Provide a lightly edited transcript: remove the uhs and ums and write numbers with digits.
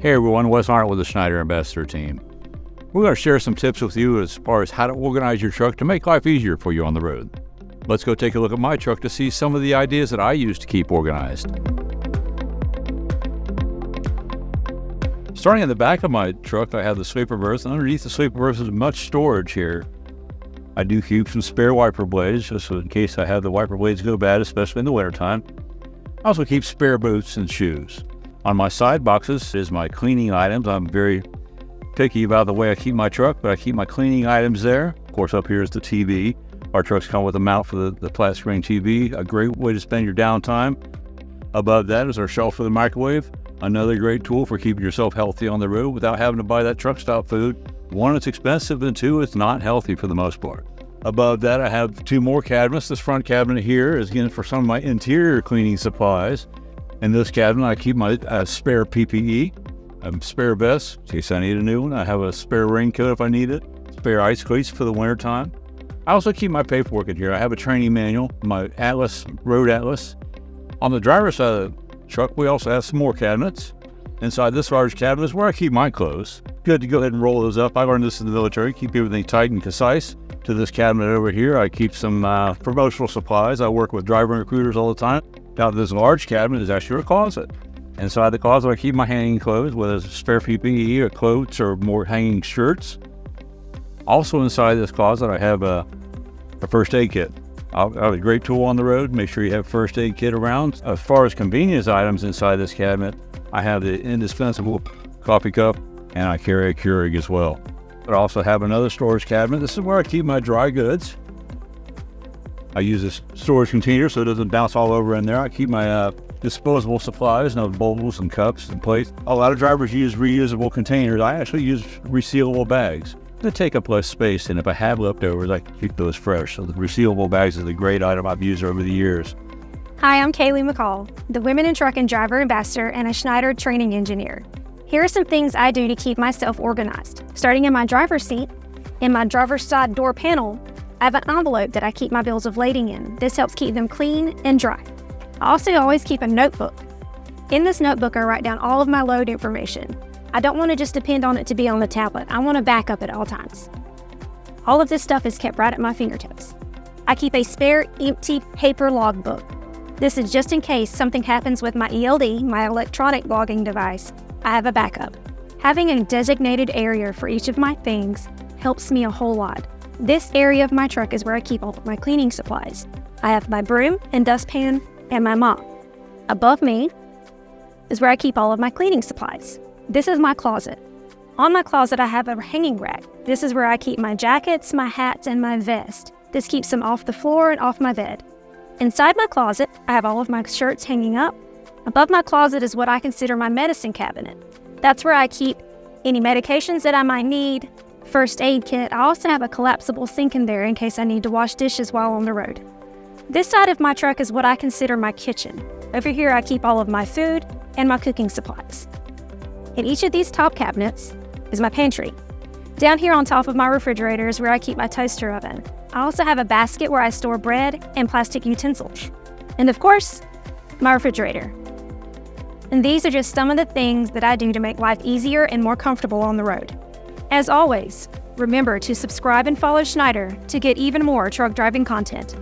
Hey everyone, Wes Arnott with the Schneider Ambassador team. We're going to share some tips with you as far as how to organize your truck to make life easier for you on the road. Let's go take a look at my truck to see some of the ideas that I use to keep organized. Starting in the back of my truck, I have the sleeper berth, and underneath the sleeper berth is much storage here. I do keep some spare wiper blades, just in case I have the wiper blades go bad, especially in the wintertime. I also keep spare boots and shoes. On my side boxes is my cleaning items. I'm very picky about the way I keep my truck, but I keep my cleaning items there. Of course, up here is the TV. Our trucks come with a mount for the flat screen TV, a great way to spend your downtime. Above that is our shelf for the microwave, another great tool for keeping yourself healthy on the road without having to buy that truck stop food. One, it's expensive, and two, it's not healthy for the most part. Above that, I have two more cabinets. This front cabinet here is again for some of my interior cleaning supplies. In this cabinet, I keep my spare PPE, a spare vest in case I need a new one. I have a spare raincoat if I need it, spare ice cleats for the wintertime. I also keep my paperwork in here. I have a training manual, my atlas, road atlas. On the driver's side of the truck, we also have some more cabinets. Inside this large cabinet is where I keep my clothes. Good to go ahead and roll those up. I learned this in the military, keep everything tight and concise. To this cabinet over here, I keep some promotional supplies. I work with driver recruiters all the time. Now this large cabinet is actually a closet. Inside the closet, I keep my hanging clothes, whether it's spare PPE or coats or more hanging shirts. Also inside this closet, I have a first aid kit. I have a great tool on the road. Make sure you have a first aid kit around. As far as convenience items inside this cabinet, I have the indispensable coffee cup, and I carry a Keurig as well. But I also have another storage cabinet. This is where I keep my dry goods. I use this storage container so it doesn't bounce all over in there. I keep my disposable supplies, bowls and cups and plates. A lot of drivers use reusable containers. I actually use resealable bags. They take up less space, and if I have leftovers, I can keep those fresh. So the resealable bags is a great item I've used over the years. Hi, I'm Kayleigh McCall, the Women in Truck and Driver Ambassador and a Schneider training engineer. Here are some things I do to keep myself organized. Starting in my driver's seat, in my driver's side door panel, I have an envelope that I keep my bills of lading in. This helps keep them clean and dry. I also always keep a notebook. In this notebook, I write down all of my load information. I don't want to just depend on it to be on the tablet. I want to back up at all times. All of this stuff is kept right at my fingertips. I keep a spare empty paper logbook. This is just in case something happens with my ELD, my electronic logging device. I have a backup. Having a designated area for each of my things helps me a whole lot. This area of my truck is where I keep all of my cleaning supplies. I have my broom and dustpan and my mop. Above me is where I keep all of my cleaning supplies. This is my closet. On my closet, I have a hanging rack. This is where I keep my jackets, my hats, and my vest. This keeps them off the floor and off my bed. Inside my closet, I have all of my shirts hanging up. Above my closet is what I consider my medicine cabinet. That's where I keep any medications that I might need, first aid kit. I also have a collapsible sink in there in case I need to wash dishes while on the road. This side of my truck is what I consider my kitchen. Over here, I keep all of my food and my cooking supplies. In each of these top cabinets is my pantry. Down here on top of my refrigerator is where I keep my toaster oven. I also have a basket where I store bread and plastic utensils. And of course, my refrigerator. And these are just some of the things that I do to make life easier and more comfortable on the road. As always, remember to subscribe and follow Schneider to get even more truck driving content.